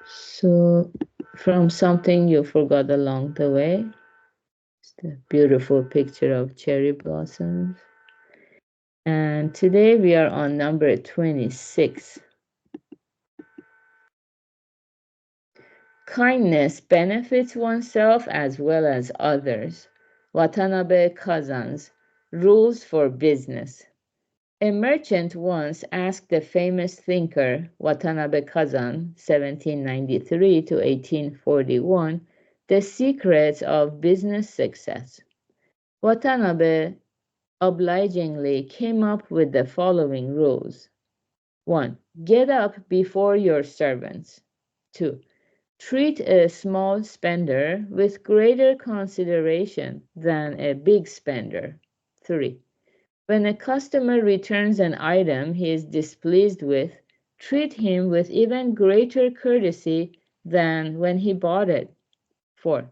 So, from something you forgot along the way, it's the beautiful picture of cherry blossoms. And today we are on number 26. Kindness benefits oneself as well as others. Watanabe Kazan's Rules for Business. A merchant once asked the famous thinker Watanabe Kazan, 1793 to 1841, the secrets of business success. Watanabe obligingly came up with the following rules. 1. Get up before your servants. 2. Treat a small spender with greater consideration than a big spender. 3. When a customer returns an item he is displeased with, treat him with even greater courtesy than when he bought it. 4.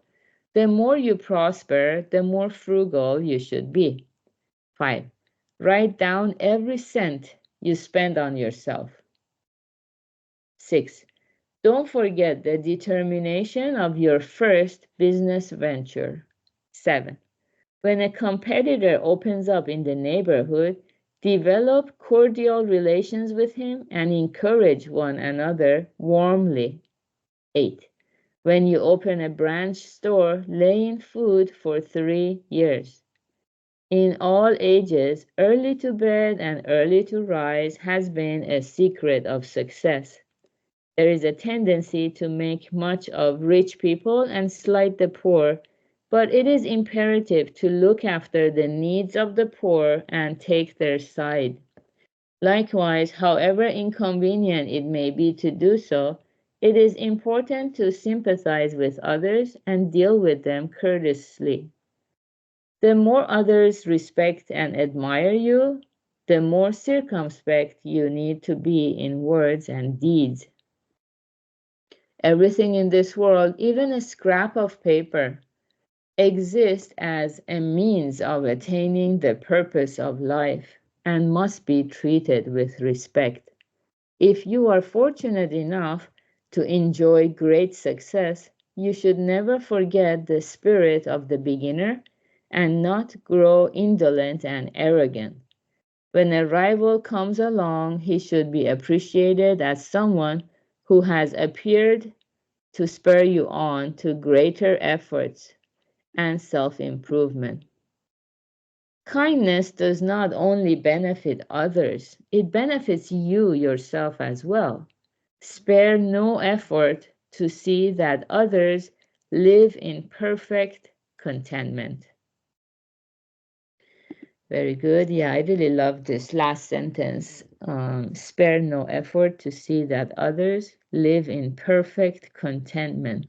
The more you prosper, the more frugal you should be. 5. Write down every cent you spend on yourself. 6. Don't forget the determination of your first business venture. 7. When a competitor opens up in the neighborhood, develop cordial relations with him and encourage one another warmly. 8. When you open a branch store, lay in food for 3 years. In all ages, early to bed and early to rise has been a secret of success. There is a tendency to make much of rich people and slight the poor, but it is imperative to look after the needs of the poor and take their side. Likewise, however inconvenient it may be to do so, it is important to sympathize with others and deal with them courteously. The more others respect and admire you, the more circumspect you need to be in words and deeds. Everything in this world, even a scrap of paper, exists as a means of attaining the purpose of life and must be treated with respect. If you are fortunate enough to enjoy great success, you should never forget the spirit of the beginner and not grow indolent and arrogant. When a rival comes along, he should be appreciated as someone who has appeared to spur you on to greater efforts and self-improvement. Kindness does not only benefit others, it benefits you yourself as well. Spare no effort to see that others live in perfect contentment. Very good. Yeah, I really love this last sentence. Spare no effort to see that others live in perfect contentment.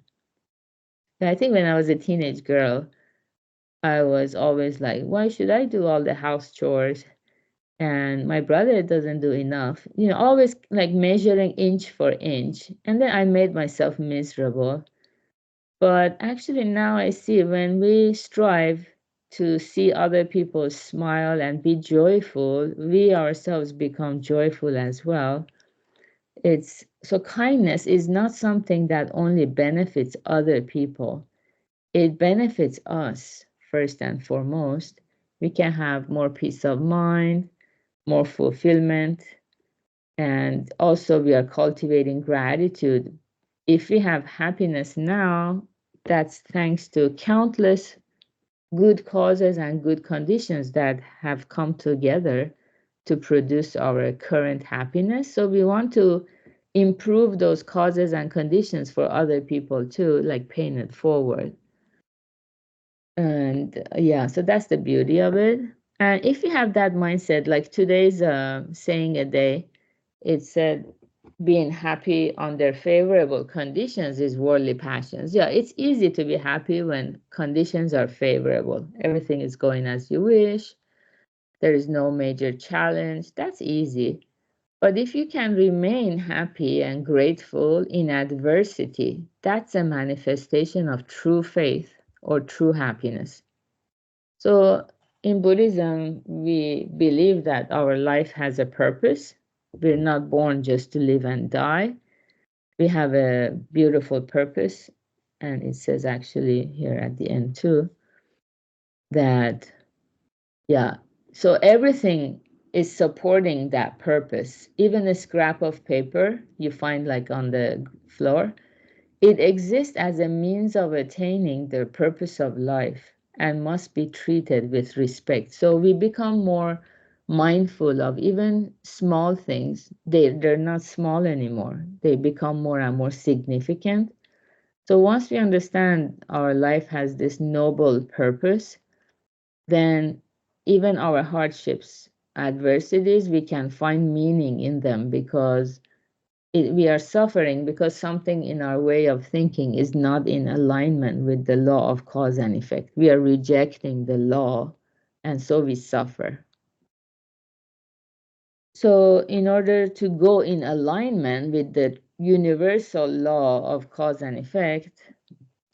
I think when I was a teenage girl, I was always like, why should I do all the house chores? And my brother doesn't do enough. Always like measuring inch for inch. And then I made myself miserable. But actually, now I see when we strive to see other people smile and be joyful, we ourselves become joyful as well. So kindness is not something that only benefits other people. It benefits us first and foremost. We can have more peace of mind, more fulfillment, and also we are cultivating gratitude. If we have happiness now, that's thanks to countless good causes and good conditions that have come together to produce our current happiness. So we want to improve those causes and conditions for other people too, like paying it forward. And yeah, so that's the beauty of it. And if you have that mindset, like today's saying a day, it said being happy under favorable conditions is worldly passions. Yeah, it's easy to be happy when conditions are favorable. Everything is going as you wish. There is no major challenge. That's easy. But if you can remain happy and grateful in adversity, that's a manifestation of true faith or true happiness. So in Buddhism, we believe that our life has a purpose. We're not born just to live and die. We have a beautiful purpose, and it says actually here at the end too that, yeah, so everything is supporting that purpose. Even a scrap of paper you find like on the floor, it exists as a means of attaining the purpose of life and must be treated with respect. So we become more mindful of even small things. They're not small anymore. They become more and more significant. So once we understand our life has this noble purpose, then even our hardships, adversities, we can find meaning in them because we are suffering because something in our way of thinking is not in alignment with the law of cause and effect. We are rejecting the law, and so we suffer. So, in order to go in alignment with the universal law of cause and effect,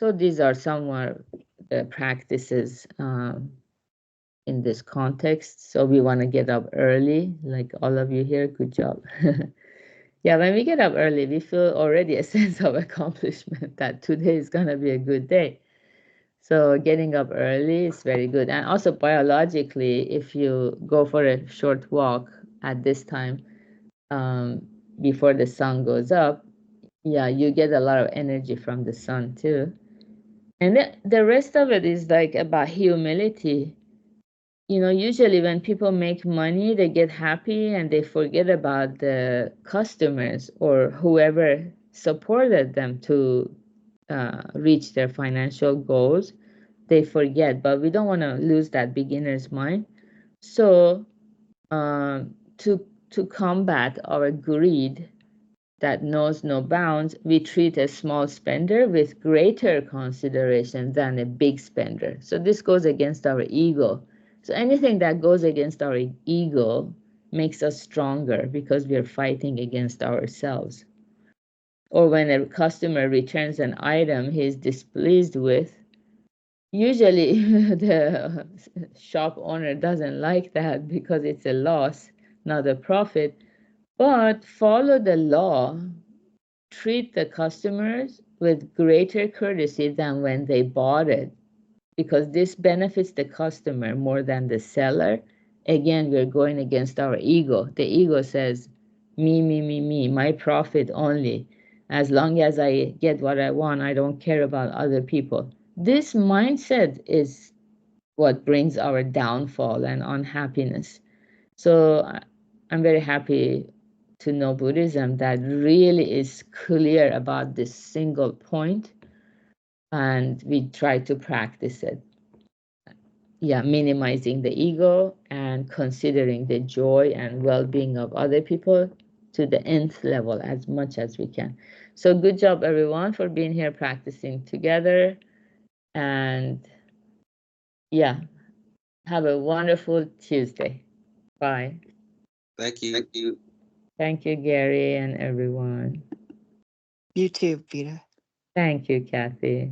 so these are some of the practices in this context. So, we want to get up early, like all of you here. Good job. Yeah, when we get up early, we feel already a sense of accomplishment that today is going to be a good day. So getting up early is very good. And also biologically, if you go for a short walk at this time, um, before the sun goes up, yeah, you get a lot of energy from the sun too. And the rest of it is like about humility. Usually when people make money, they get happy and they forget about the customers or whoever supported them to reach their financial goals. They forget, but we don't want to lose that beginner's mind. So to combat our greed that knows no bounds, we treat a small spender with greater consideration than a big spender. So this goes against our ego. So anything that goes against our ego makes us stronger because we are fighting against ourselves. Or when a customer returns an item he is displeased with, usually the shop owner doesn't like that because it's a loss, not a profit. But follow the law. Treat the customers with greater courtesy than when they bought it, because this benefits the customer more than the seller. Again, we're going against our ego. The ego says, me, my profit only. As long as I get what I want, I don't care about other people. This mindset is what brings our downfall and unhappiness. So I'm very happy to know Buddhism that really is clear about this single point, and we try to practice it. Yeah, minimizing the ego and considering the joy and well-being of other people to the nth level as much as we can. So good job everyone for being here practicing together, and yeah, have a wonderful Tuesday. Bye. Thank you. Thank you. Thank you, Gary, and everyone. You too, Peter. Thank you, Kathy.